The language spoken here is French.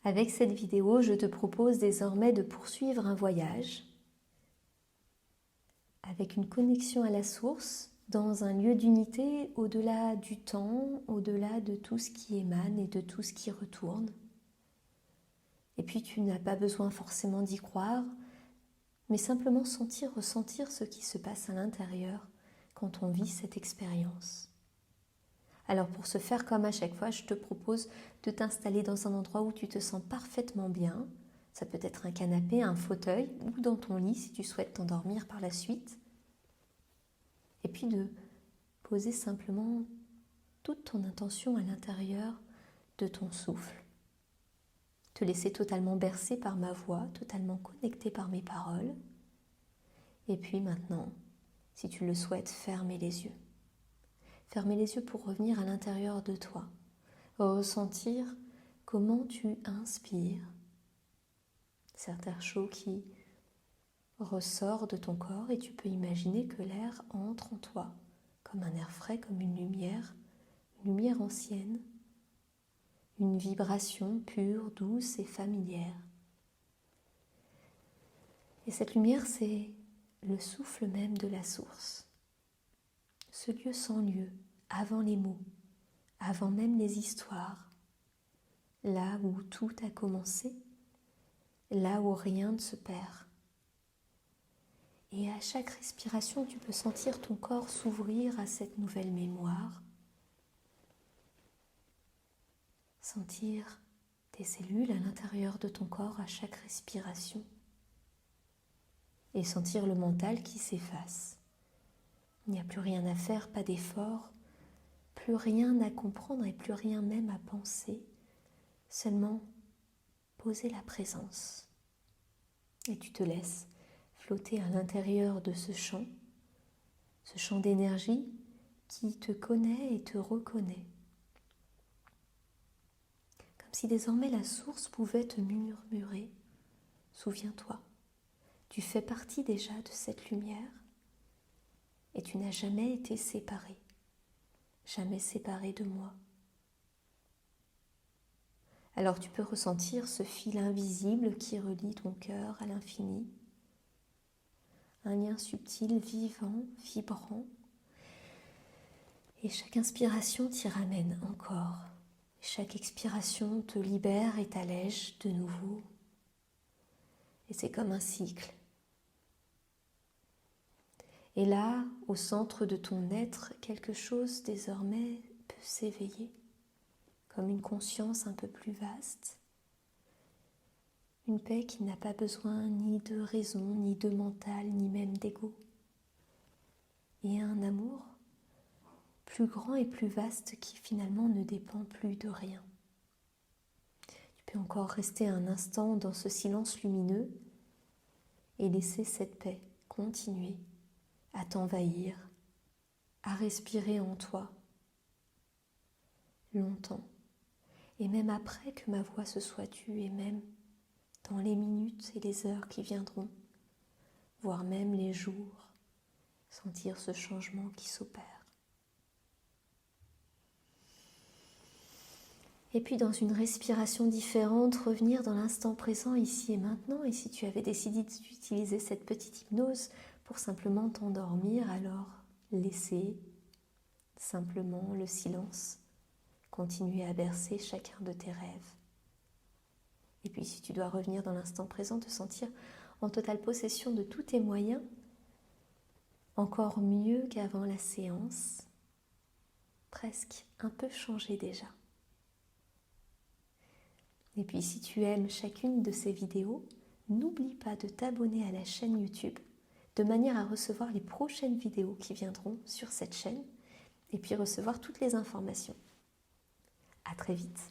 Avec cette vidéo, je te propose désormais de poursuivre un voyage avec une connexion à la source dans un lieu d'unité au-delà du temps, au-delà de tout ce qui émane et de tout ce qui retourne. Et puis tu n'as pas besoin forcément d'y croire, mais simplement ressentir ce qui se passe à l'intérieur quand on vit cette expérience. Alors pour ce faire, comme à chaque fois, je te propose de t'installer dans un endroit où tu te sens parfaitement bien. Ça peut être un canapé, un fauteuil ou dans ton lit si tu souhaites t'endormir par la suite. Et puis de poser simplement toute ton intention à l'intérieur de ton souffle. Te laisser totalement bercer par ma voix, totalement connecté par mes paroles. Et puis maintenant, si tu le souhaites, fermer les yeux. Fermer les yeux pour revenir à l'intérieur de toi. Ressentir comment tu inspires. Cet air chaud qui ressort de ton corps et tu peux imaginer que l'air entre en toi comme un air frais, comme une lumière ancienne, une vibration pure, douce et familière. Et cette lumière, c'est le souffle même de la source. Ce lieu sans lieu, avant les mots, avant même les histoires, là où tout a commencé, là où rien ne se perd. Et à chaque respiration, tu peux sentir ton corps s'ouvrir à cette nouvelle mémoire, sentir tes cellules à l'intérieur de ton corps à chaque respiration et sentir le mental qui s'efface. Il n'y a plus rien à faire, pas d'effort, plus rien à comprendre et plus rien même à penser, seulement poser la présence. Et tu te laisses flotter à l'intérieur de ce champ d'énergie qui te connaît et te reconnaît. Comme si désormais la source pouvait te murmurer, souviens-toi, tu fais partie déjà de cette lumière et tu n'as jamais été séparé de moi. Alors tu peux ressentir ce fil invisible qui relie ton cœur à l'infini, un lien subtil, vivant, vibrant, et chaque inspiration t'y ramène encore. Chaque expiration te libère et t'allège de nouveau. Et c'est comme un cycle. Et là, au centre de ton être, quelque chose désormais peut s'éveiller, comme une conscience un peu plus vaste. Une paix qui n'a pas besoin ni de raison, ni de mental, ni même d'ego. Et un amour plus grand et plus vaste qui finalement ne dépend plus de rien. Tu peux encore rester un instant dans ce silence lumineux et laisser cette paix continuer à t'envahir, à respirer en toi longtemps. Et même après que ma voix se soit tue, et même dans les minutes et les heures qui viendront, voire même les jours, sentir ce changement qui s'opère. Et puis dans une respiration différente, revenir dans l'instant présent, ici et maintenant. Et si tu avais décidé d'utiliser cette petite hypnose pour simplement t'endormir, alors laisser simplement le silence continuer à bercer chacun de tes rêves. Et puis si tu dois revenir dans l'instant présent, te sentir en totale possession de tous tes moyens, encore mieux qu'avant la séance, presque un peu changé déjà. Et puis si tu aimes chacune de ces vidéos, n'oublie pas de t'abonner à la chaîne YouTube de manière à recevoir les prochaines vidéos qui viendront sur cette chaîne et puis recevoir toutes les informations. À très vite.